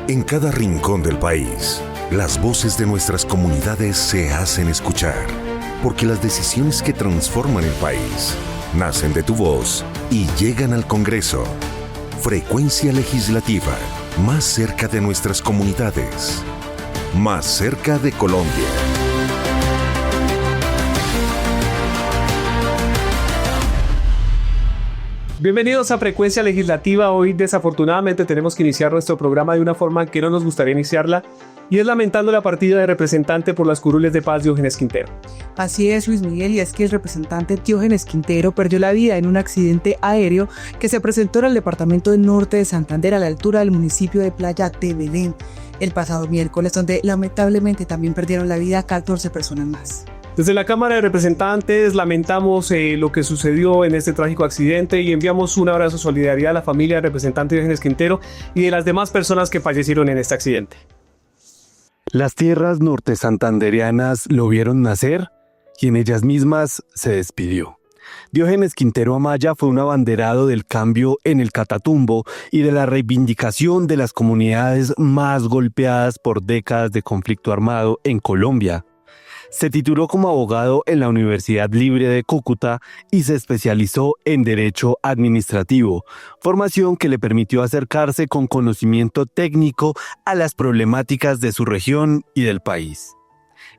En cada rincón del país, las voces de nuestras comunidades se hacen escuchar, porque las decisiones que transforman el país nacen de tu voz y llegan al Congreso. Frecuencia Legislativa, más cerca de nuestras comunidades, más cerca de Colombia. Bienvenidos a Frecuencia Legislativa. Hoy desafortunadamente tenemos que iniciar nuestro programa de una forma que no nos gustaría iniciarla, y es lamentando la partida de representante por las curules de paz Diógenes Quintero. Así es, Luis Miguel, y es que el representante Diógenes Quintero perdió la vida en un accidente aéreo que se presentó en el departamento del norte de Santander, a la altura del municipio de Playa de Belén, el pasado miércoles, donde lamentablemente también perdieron la vida 14 personas más. Desde la Cámara de Representantes lamentamos lo que sucedió en este trágico accidente y enviamos un abrazo de solidaridad a la familia del representante Diógenes Quintero y de las demás personas que fallecieron en este accidente. Las tierras norte santandereanas lo vieron nacer y en ellas mismas se despidió. Diógenes Quintero Amaya fue un abanderado del cambio en el Catatumbo y de la reivindicación de las comunidades más golpeadas por décadas de conflicto armado en Colombia. Se tituló como abogado en la Universidad Libre de Cúcuta y se especializó en Derecho Administrativo, formación que le permitió acercarse con conocimiento técnico a las problemáticas de su región y del país.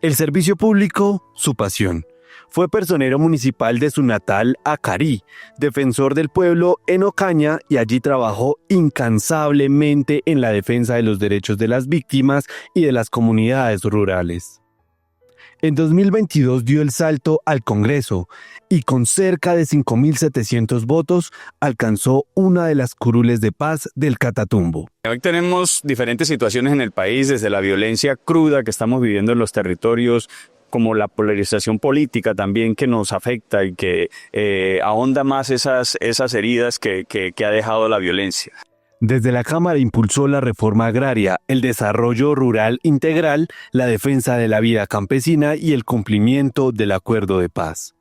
El servicio público, su pasión. Fue personero municipal de su natal Acarí, defensor del pueblo en Ocaña, y allí trabajó incansablemente en la defensa de los derechos de las víctimas y de las comunidades rurales. En 2022 dio el salto al Congreso y con cerca de 5.700 votos alcanzó una de las curules de paz del Catatumbo. Hoy tenemos diferentes situaciones en el país, desde la violencia cruda que estamos viviendo en los territorios, como la polarización política también que nos afecta y que ahonda más esas heridas que ha dejado la violencia. Desde la Cámara impulsó la reforma agraria, el desarrollo rural integral, la defensa de la vida campesina y el cumplimiento del acuerdo de paz.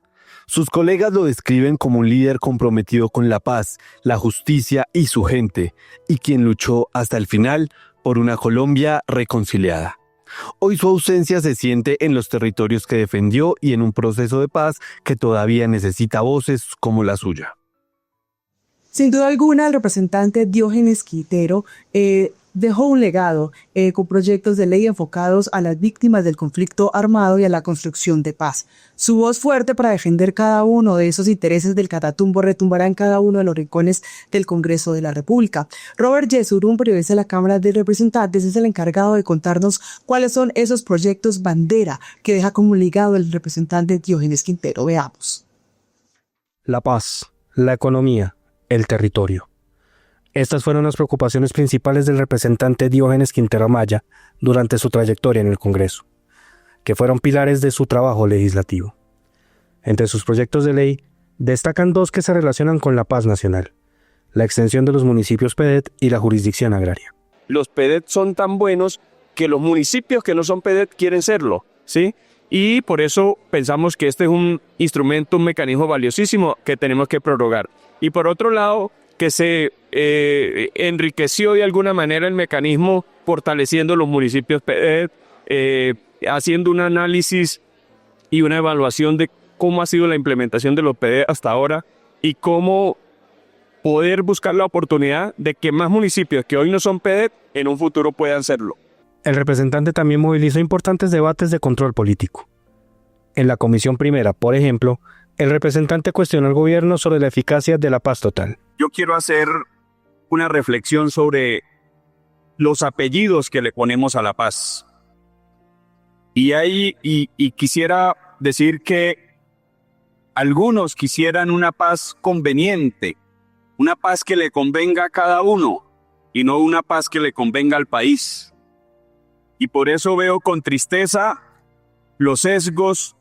Sus colegas lo describen como un líder comprometido con la paz, la justicia y su gente, y quien luchó hasta el final por una Colombia reconciliada. Hoy su ausencia se siente en los territorios que defendió y en un proceso de paz que todavía necesita voces como la suya. Sin duda alguna, el representante Diógenes Quintero dejó un legado con proyectos de ley enfocados a las víctimas del conflicto armado y a la construcción de paz. Su voz fuerte para defender cada uno de esos intereses del Catatumbo retumbará en cada uno de los rincones del Congreso de la República. Robert Yesurún, periodista de la Cámara de Representantes, es el encargado de contarnos cuáles son esos proyectos bandera que deja como legado el representante Diógenes Quintero. Veamos. La paz, la economía, el territorio. Estas fueron las preocupaciones principales del representante Diógenes Quintero Amaya durante su trayectoria en el Congreso, que fueron pilares de su trabajo legislativo. Entre sus proyectos de ley destacan dos que se relacionan con la paz nacional: la extensión de los municipios PEDET y la jurisdicción agraria. Los PEDET son tan buenos que los municipios que no son PEDET quieren serlo, ¿sí? Y por eso pensamos que este es un instrumento, un mecanismo valiosísimo que tenemos que prorrogar. Y por otro lado, que se enriqueció de alguna manera el mecanismo fortaleciendo los municipios PEDET, haciendo un análisis y una evaluación de cómo ha sido la implementación de los PEDET hasta ahora y cómo poder buscar la oportunidad de que más municipios que hoy no son PEDET en un futuro puedan serlo. El representante también movilizó importantes debates de control político. En la Comisión Primera, por ejemplo, el representante cuestionó al gobierno sobre la eficacia de la paz total. Yo quiero hacer una reflexión sobre los apellidos que le ponemos a la paz. Y quisiera decir que algunos quisieran una paz conveniente, una paz que le convenga a cada uno y no una paz que le convenga al país. Y por eso veo con tristeza los sesgos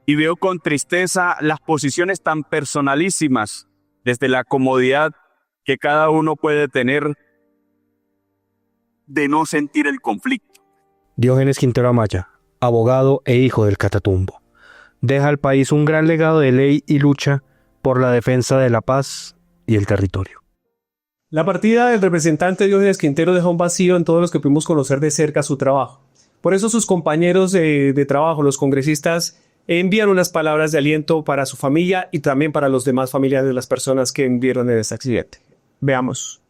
y veo con tristeza las posiciones tan personalísimas desde la comodidad que cada uno puede tener de no sentir el conflicto. Diógenes Quintero Amaya, abogado e hijo del Catatumbo, deja al país un gran legado de ley y lucha por la defensa de la paz y el territorio. La partida del representante Diógenes Quintero deja un vacío en todos los que pudimos conocer de cerca su trabajo. Por eso sus compañeros de trabajo, los congresistas, envían unas palabras de aliento para su familia y también para los demás familiares de las personas que murieron en este accidente. Veamos.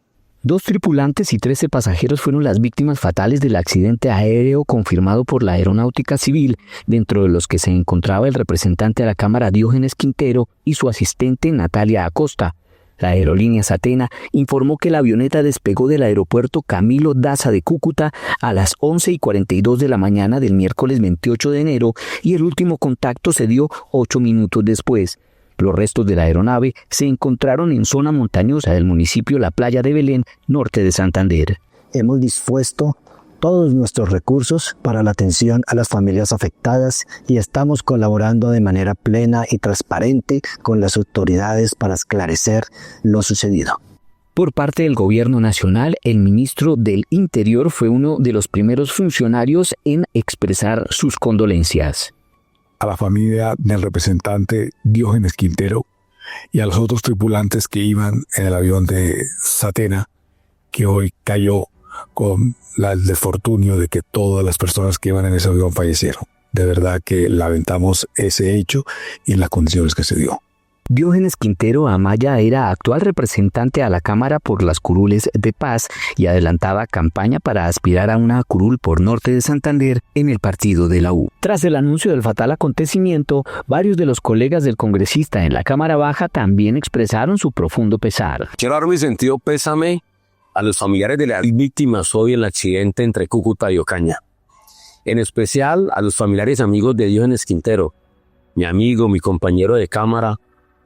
2 tripulantes y 13 pasajeros fueron las víctimas fatales del accidente aéreo confirmado por la Aeronáutica Civil, dentro de los que se encontraba el representante de la Cámara Diógenes Quintero y su asistente Natalia Acosta. La aerolínea Satena informó que la avioneta despegó del aeropuerto Camilo Daza de Cúcuta a las 11:42 de la mañana del miércoles 28 de enero y el último contacto se dio 8 minutos después. Los restos de la aeronave se encontraron en zona montañosa del municipio La Playa de Belén, norte de Santander. Hemos dispuesto todos nuestros recursos para la atención a las familias afectadas y estamos colaborando de manera plena y transparente con las autoridades para esclarecer lo sucedido. Por parte del Gobierno Nacional, el ministro del Interior fue uno de los primeros funcionarios en expresar sus condolencias. A la familia del representante Diógenes Quintero y a los otros tripulantes que iban en el avión de Satena, que hoy cayó con el desfortunio de que todas las personas que iban en ese avión fallecieron. De verdad que lamentamos ese hecho y las condiciones que se dio. Diógenes Quintero Amaya era actual representante a la Cámara por las curules de Paz y adelantaba campaña para aspirar a una curul por norte de Santander en el partido de la U. Tras el anuncio del fatal acontecimiento, varios de los colegas del congresista en la Cámara Baja también expresaron su profundo pesar. Quiero dar mi sentido pésame a los familiares de las víctimas hoy en el accidente entre Cúcuta y Ocaña. En especial a los familiares amigos de Diógenes Quintero, mi amigo, mi compañero de cámara,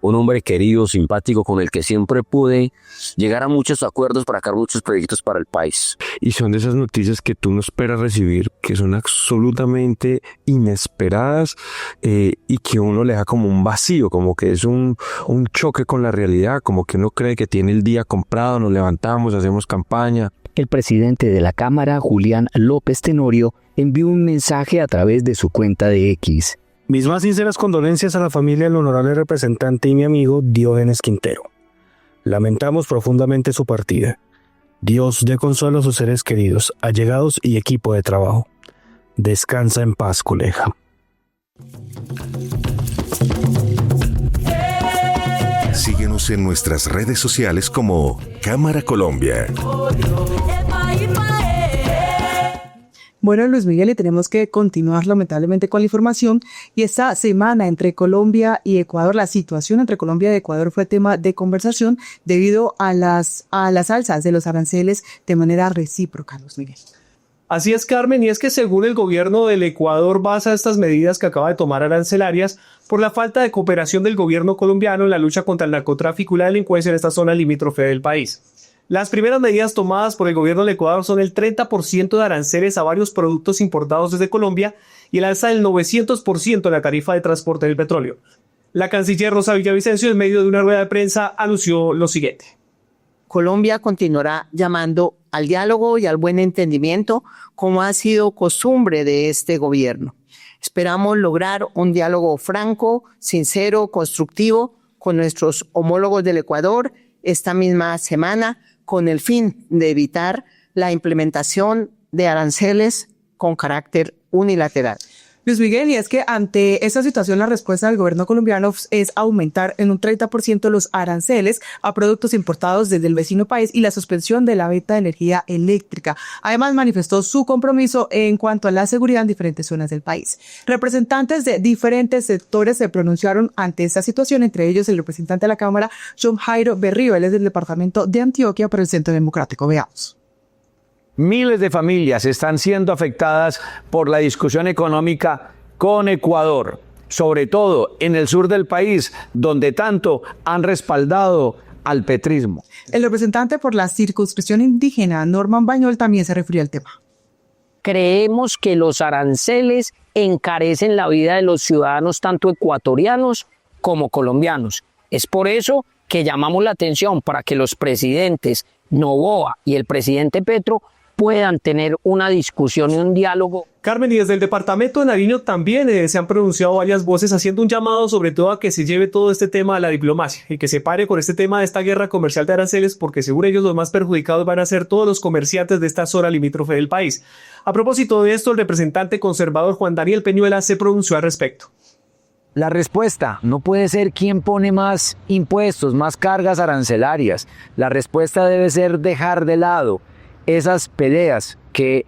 un hombre querido, simpático, con el que siempre pude llegar a muchos acuerdos para sacar muchos proyectos para el país. Y son de esas noticias que tú no esperas recibir, que son absolutamente inesperadas y que uno le da como un vacío, como que es un choque con la realidad, como que uno cree que tiene el día comprado, nos levantamos, hacemos campaña. El presidente de la Cámara, Julián López Tenorio, envió un mensaje a través de su cuenta de X. Mis más sinceras condolencias a la familia del honorable representante y mi amigo Diógenes Quintero. Lamentamos profundamente su partida. Dios dé consuelo a sus seres queridos, allegados y equipo de trabajo. Descansa en paz, colega. Síguenos en nuestras redes sociales como Cámara Colombia. Bueno, Luis Miguel, y tenemos que continuar lamentablemente con la información. Y esta semana entre Colombia y Ecuador, la situación entre Colombia y Ecuador fue tema de conversación debido a las alzas de los aranceles de manera recíproca, Luis Miguel. Así es, Carmen, y es que según el gobierno del Ecuador basa estas medidas que acaba de tomar arancelarias por la falta de cooperación del gobierno colombiano en la lucha contra el narcotráfico y la delincuencia en esta zona limítrofe del país. Las primeras medidas tomadas por el gobierno del Ecuador son el 30% de aranceles a varios productos importados desde Colombia y el alza del 900% en la tarifa de transporte del petróleo. La canciller Rosa Villavicencio, en medio de una rueda de prensa, anunció lo siguiente. Colombia continuará llamando al diálogo y al buen entendimiento, como ha sido costumbre de este gobierno. Esperamos lograr un diálogo franco, sincero, constructivo con nuestros homólogos del Ecuador esta misma semana, con el fin de evitar la implementación de aranceles con carácter unilateral. Luis Miguel, y es que ante esta situación la respuesta del gobierno colombiano es aumentar en un 30% los aranceles a productos importados desde el vecino país y la suspensión de la venta de energía eléctrica. Además, manifestó su compromiso en cuanto a la seguridad en diferentes zonas del país. Representantes de diferentes sectores se pronunciaron ante esta situación, entre ellos el representante de la Cámara, John Jairo Berrío, él es del departamento de Antioquia por el Centro Democrático. Veamos. Miles de familias están siendo afectadas por la discusión económica con Ecuador, sobre todo en el sur del país, donde tanto han respaldado al petrismo. El representante por la circunscripción indígena, Norman Bañol, también se refirió al tema. Creemos que los aranceles encarecen la vida de los ciudadanos, tanto ecuatorianos como colombianos. Es por eso que llamamos la atención para que los presidentes Noboa y el presidente Petro puedan tener una discusión y un diálogo. Carmen, y desde el departamento de Nariño también se han pronunciado varias voces haciendo un llamado sobre todo a que se lleve todo este tema a la diplomacia y que se pare con este tema de esta guerra comercial de aranceles, porque según ellos los más perjudicados van a ser todos los comerciantes de esta zona limítrofe del país. A propósito de esto, el representante conservador Juan Daniel Peñuela se pronunció al respecto. La respuesta no puede ser quién pone más impuestos, más cargas arancelarias. La respuesta debe ser dejar de lado esas peleas que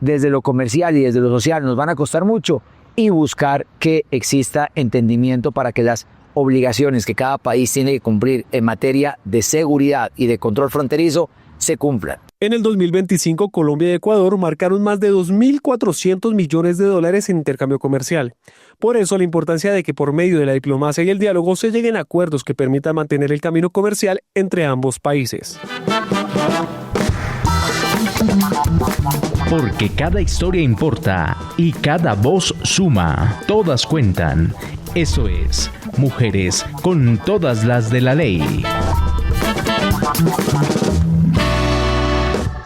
desde lo comercial y desde lo social nos van a costar mucho y buscar que exista entendimiento para que las obligaciones que cada país tiene que cumplir en materia de seguridad y de control fronterizo se cumplan. En el 2025, Colombia y Ecuador marcaron más de 2.400 millones de dólares en intercambio comercial. Por eso, la importancia de que por medio de la diplomacia y el diálogo se lleguen a acuerdos que permitan mantener el camino comercial entre ambos países. Porque cada historia importa y cada voz suma. Todas cuentan. Eso es, Mujeres con todas las de la ley.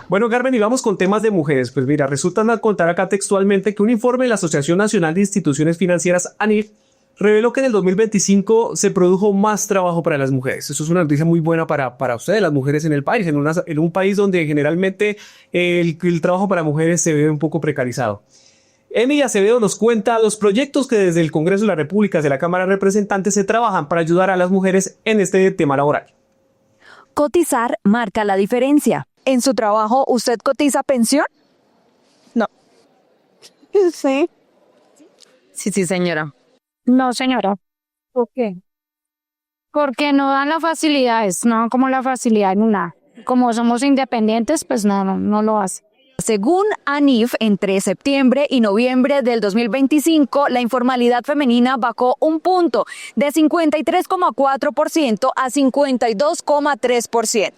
Bueno, Carmen, y vamos con temas de mujeres. Pues mira, resulta contar acá textualmente que un informe de la Asociación Nacional de Instituciones Financieras, ANIF, reveló que en el 2025 se produjo más trabajo para las mujeres. Eso es una noticia muy buena para ustedes, las mujeres en el país, en un país donde generalmente el trabajo para mujeres se ve un poco precarizado. Emi Acevedo nos cuenta los proyectos que desde el Congreso de la República, desde la Cámara de Representantes, se trabajan para ayudar a las mujeres en este tema laboral. Cotizar marca la diferencia. ¿En su trabajo usted cotiza pensión? No. Sí. Sí, señora. No, señora. ¿Por qué? Porque no dan las facilidades, no dan como la facilidad en una. Como somos independientes, pues no lo hacen. Según ANIF, entre septiembre y noviembre del 2025, la informalidad femenina bajó un punto, de 53,4% a 52,3%.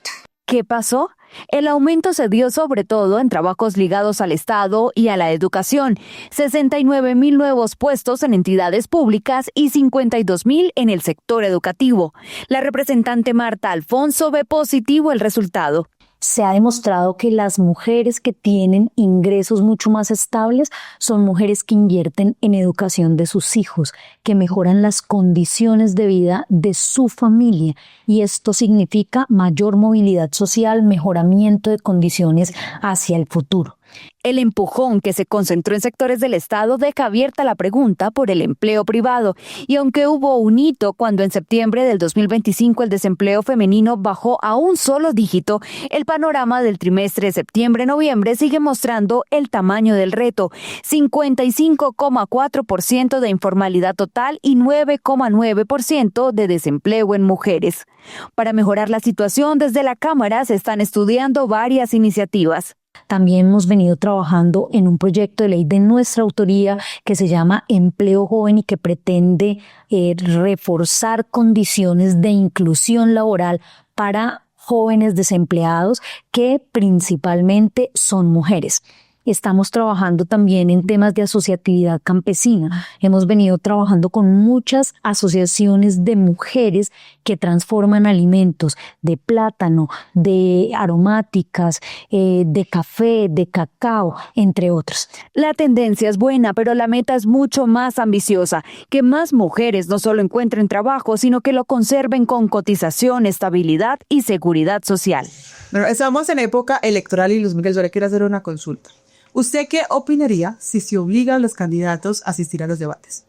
¿Qué pasó? El aumento se dio sobre todo en trabajos ligados al Estado y a la educación, 69.000 nuevos puestos en entidades públicas y 52.000 en el sector educativo. La representante Marta Alfonso ve positivo el resultado. Se ha demostrado que las mujeres que tienen ingresos mucho más estables son mujeres que invierten en educación de sus hijos, que mejoran las condiciones de vida de su familia, y esto significa mayor movilidad social, mejoramiento de condiciones hacia el futuro. El empujón que se concentró en sectores del Estado deja abierta la pregunta por el empleo privado, y aunque hubo un hito cuando en septiembre del 2025 el desempleo femenino bajó a un solo dígito, el panorama del trimestre de septiembre-noviembre sigue mostrando el tamaño del reto: 55,4% de informalidad total y 9,9% de desempleo en mujeres. Para mejorar la situación, desde la Cámara se están estudiando varias iniciativas. También hemos venido trabajando en un proyecto de ley de nuestra autoría que se llama Empleo Joven y que pretende reforzar condiciones de inclusión laboral para jóvenes desempleados que principalmente son mujeres. Estamos trabajando también en temas de asociatividad campesina. Hemos venido trabajando con muchas asociaciones de mujeres que transforman alimentos de plátano, de aromáticas, de café, de cacao, entre otros. La tendencia es buena, pero la meta es mucho más ambiciosa: que más mujeres no solo encuentren trabajo, sino que lo conserven con cotización, estabilidad y seguridad social. Bueno, estamos en época electoral y Luis Miguel, yo le quiero hacer una consulta. ¿Usted qué opinaría si se obliga a los candidatos a asistir a los debates?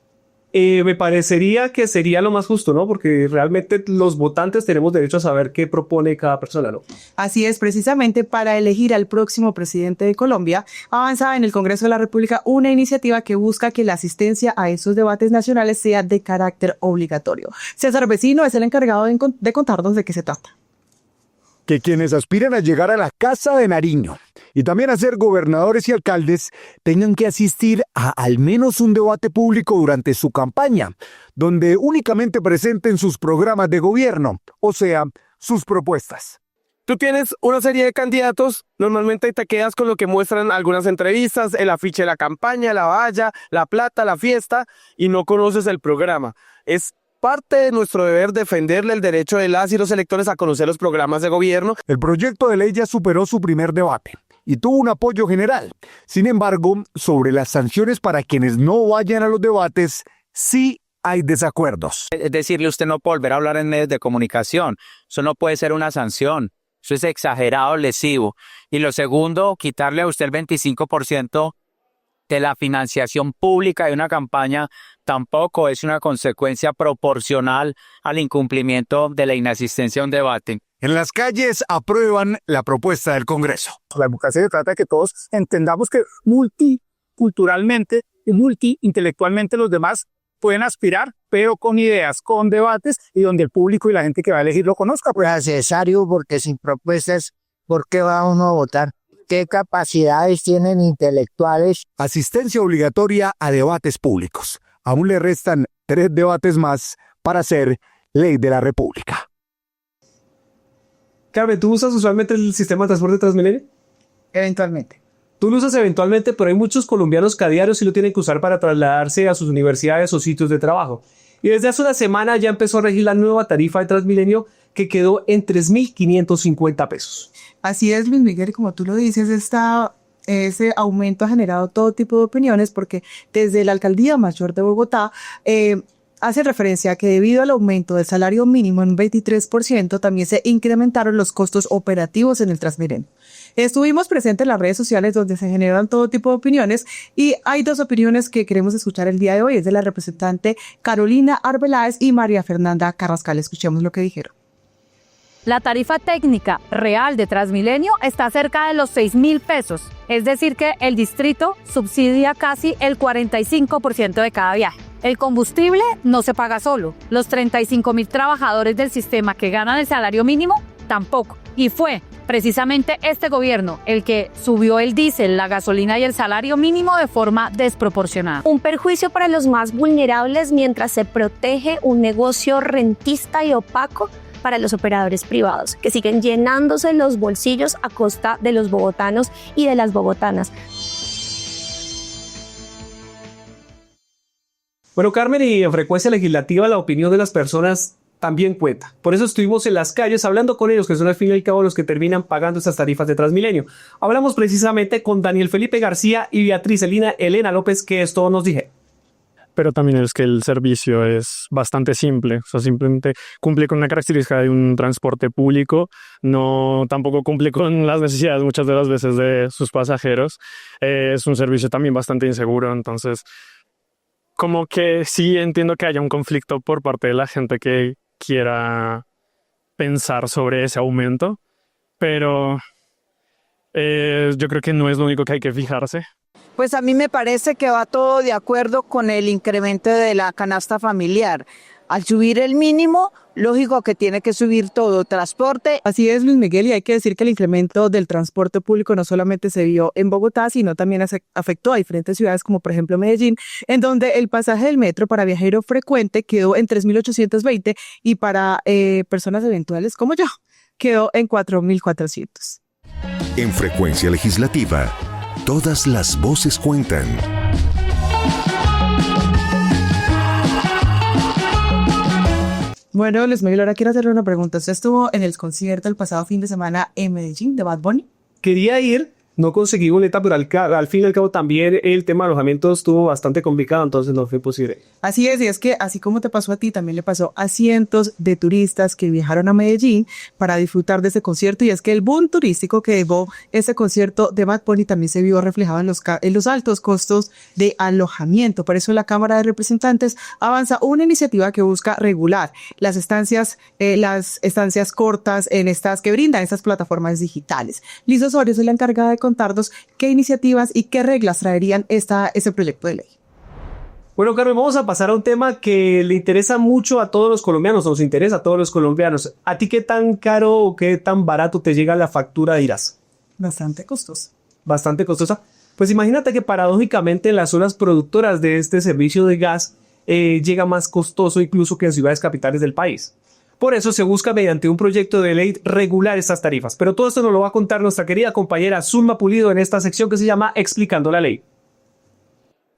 Me parecería que sería lo más justo, ¿no? Porque realmente los votantes tenemos derecho a saber qué propone cada persona, ¿no? Así es, precisamente para elegir al próximo presidente de Colombia, avanza en el Congreso de la República una iniciativa que busca que la asistencia a esos debates nacionales sea de carácter obligatorio. César Vecino es el encargado de contarnos de qué se trata. Que quienes aspiran a llegar a la Casa de Nariño y también a ser gobernadores y alcaldes tengan que asistir a al menos un debate público durante su campaña, donde únicamente presenten sus programas de gobierno, o sea, sus propuestas. Tú tienes una serie de candidatos, normalmente te quedas con lo que muestran algunas entrevistas, el afiche de la campaña, la valla, la plata, la fiesta, y no conoces el programa. Es parte de nuestro deber defenderle el derecho de las y los electores a conocer los programas de gobierno. El proyecto de ley ya superó su primer debate y tuvo un apoyo general. Sin embargo, sobre las sanciones para quienes no vayan a los debates, sí hay desacuerdos. Es decirle, usted no puede volver a hablar en medios de comunicación. Eso no puede ser una sanción. Eso es exagerado, lesivo. Y lo segundo, quitarle a usted el 25% de la financiación pública de una campaña tampoco es una consecuencia proporcional al incumplimiento de la inasistencia a un debate. En las calles aprueban la propuesta del Congreso. La democracia se trata de que todos entendamos que multiculturalmente y multiintelectualmente los demás pueden aspirar, pero con ideas, con debates y donde el público y la gente que va a elegir lo conozca. Pues necesario, porque sin propuestas, ¿por qué va uno a votar? ¿Qué capacidades tienen intelectuales? Asistencia obligatoria a debates públicos. Aún le restan 3 debates más para ser ley de la República. Carmen, ¿tú usas usualmente el sistema de transporte Transmilenio? Eventualmente. Tú lo usas eventualmente, pero hay muchos colombianos que a diario sí lo tienen que usar para trasladarse a sus universidades o sitios de trabajo. Y desde hace una semana ya empezó a regir la nueva tarifa de Transmilenio que quedó en 3.550 pesos. Así es, Luis Miguel, y como tú lo dices, ese aumento ha generado todo tipo de opiniones porque desde la Alcaldía Mayor de Bogotá hace referencia a que debido al aumento del salario mínimo en 23%, también se incrementaron los costos operativos en el Transmilenio. Estuvimos presentes en las redes sociales donde se generan todo tipo de opiniones y hay 2 opiniones que queremos escuchar el día de hoy. Es de la representante Carolina Arbeláez y María Fernanda Carrascal. Escuchemos lo que dijeron. La tarifa técnica real de Transmilenio está cerca de los 6.000 pesos. Es decir que el distrito subsidia casi el 45% de cada viaje. El combustible no se paga solo. Los 35.000 trabajadores del sistema que ganan el salario mínimo tampoco. Y fue precisamente este gobierno el que subió el diésel, la gasolina y el salario mínimo de forma desproporcionada. Un perjuicio para los más vulnerables mientras se protege un negocio rentista y opaco para los operadores privados, que siguen llenándose los bolsillos a costa de los bogotanos y de las bogotanas. Bueno, Carmen, y en Frecuencia Legislativa la opinión de las personas también cuenta. Por eso estuvimos en las calles hablando con ellos, que son al fin y al cabo los que terminan pagando estas tarifas de Transmilenio. Hablamos precisamente con Daniel Felipe García y Beatriz Elena López, que esto nos dijeron. Pero también es que el servicio es bastante simple, o sea, simplemente cumple con una característica de un transporte público, no tampoco cumple con las necesidades muchas de las veces de sus pasajeros. Es un servicio también bastante inseguro, entonces como que sí entiendo que haya un conflicto por parte de la gente que quiera pensar sobre ese aumento, pero yo creo que no es lo único que hay que fijarse. Pues a mí me parece que va todo de acuerdo con el incremento de la canasta familiar. Al subir el mínimo, lógico que tiene que subir todo, transporte. Así es, Luis Miguel, y hay que decir que el incremento del transporte público no solamente se vio en Bogotá, sino también afectó a diferentes ciudades como por ejemplo Medellín, en donde el pasaje del metro para viajero frecuente quedó en 3.820 y para personas eventuales como yo, quedó en 4.400. En Frecuencia Legislativa, todas las voces cuentan. Bueno, Luis Miguel, ahora quiero hacerle una pregunta. ¿Usted estuvo en el concierto el pasado fin de semana en Medellín de Bad Bunny? Quería ir, no conseguí boleta, pero al fin y al cabo también el tema de alojamiento estuvo bastante complicado, entonces no fue posible. Así es, y es que así como te pasó a ti, también le pasó a cientos de turistas que viajaron a Medellín para disfrutar de ese concierto, y es que el boom turístico que llevó ese concierto de Bad Bunny también se vio reflejado en los altos costos de alojamiento. Por eso la Cámara de Representantes avanza una iniciativa que busca regular las estancias cortas en estas que brindan estas plataformas digitales. Liz Osorio es la encargada de contarnos qué iniciativas y qué reglas traerían ese proyecto de ley. Bueno, Carmen, vamos a pasar a un tema que le interesa mucho a todos los colombianos, nos interesa a todos los colombianos. ¿A ti qué tan caro o qué tan barato te llega la factura de Irás? Bastante costosa. Bastante costosa. Pues imagínate que paradójicamente en las zonas productoras de este servicio de gas llega más costoso incluso que en ciudades capitales del país. Por eso se busca mediante un proyecto de ley regular estas tarifas. Pero todo esto nos lo va a contar nuestra querida compañera Zulma Pulido en esta sección que se llama Explicando la Ley.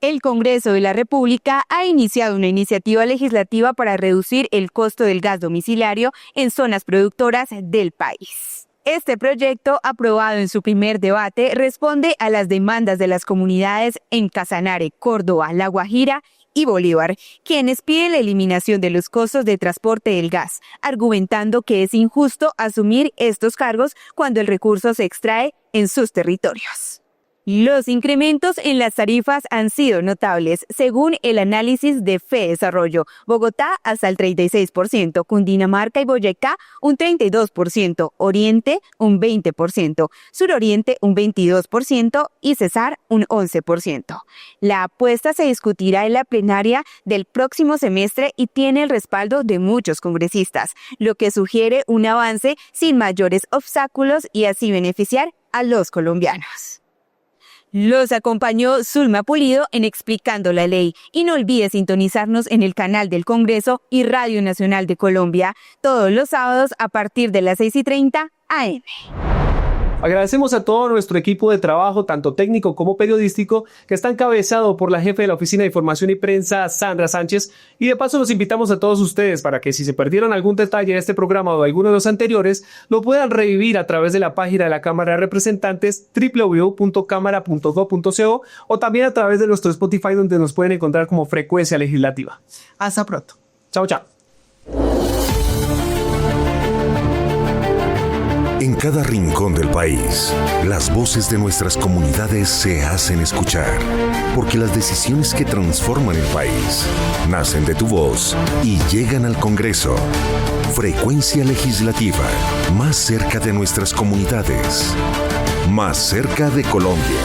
El Congreso de la República ha iniciado una iniciativa legislativa para reducir el costo del gas domiciliario en zonas productoras del país. Este proyecto, aprobado en su primer debate, responde a las demandas de las comunidades en Casanare, Córdoba, La Guajira y Bolívar, quienes piden la eliminación de los costos de transporte del gas, argumentando que es injusto asumir estos cargos cuando el recurso se extrae en sus territorios. Los incrementos en las tarifas han sido notables, según el análisis de FEDesarrollo. Bogotá hasta el 36%, Cundinamarca y Boyacá un 32%, Oriente un 20%, Suroriente un 22% y Cesar un 11%. La apuesta se discutirá en la plenaria del próximo semestre y tiene el respaldo de muchos congresistas, lo que sugiere un avance sin mayores obstáculos y así beneficiar a los colombianos. Los acompañó Zulma Pulido en Explicando la Ley y no olvides sintonizarnos en el canal del Congreso y Radio Nacional de Colombia todos los sábados a partir de las 6:30 AM. Agradecemos a todo nuestro equipo de trabajo, tanto técnico como periodístico, que está encabezado por la jefe de la Oficina de Información y Prensa, Sandra Sánchez, y de paso los invitamos a todos ustedes para que si se perdieron algún detalle de este programa o de alguno de los anteriores, lo puedan revivir a través de la página de la Cámara de Representantes, www.cámara.gov.co, o también a través de nuestro Spotify, donde nos pueden encontrar como Frecuencia Legislativa. Hasta pronto. Chao, chao. En cada rincón del país, las voces de nuestras comunidades se hacen escuchar, porque las decisiones que transforman el país nacen de tu voz y llegan al Congreso. Frecuencia Legislativa, más cerca de nuestras comunidades, más cerca de Colombia.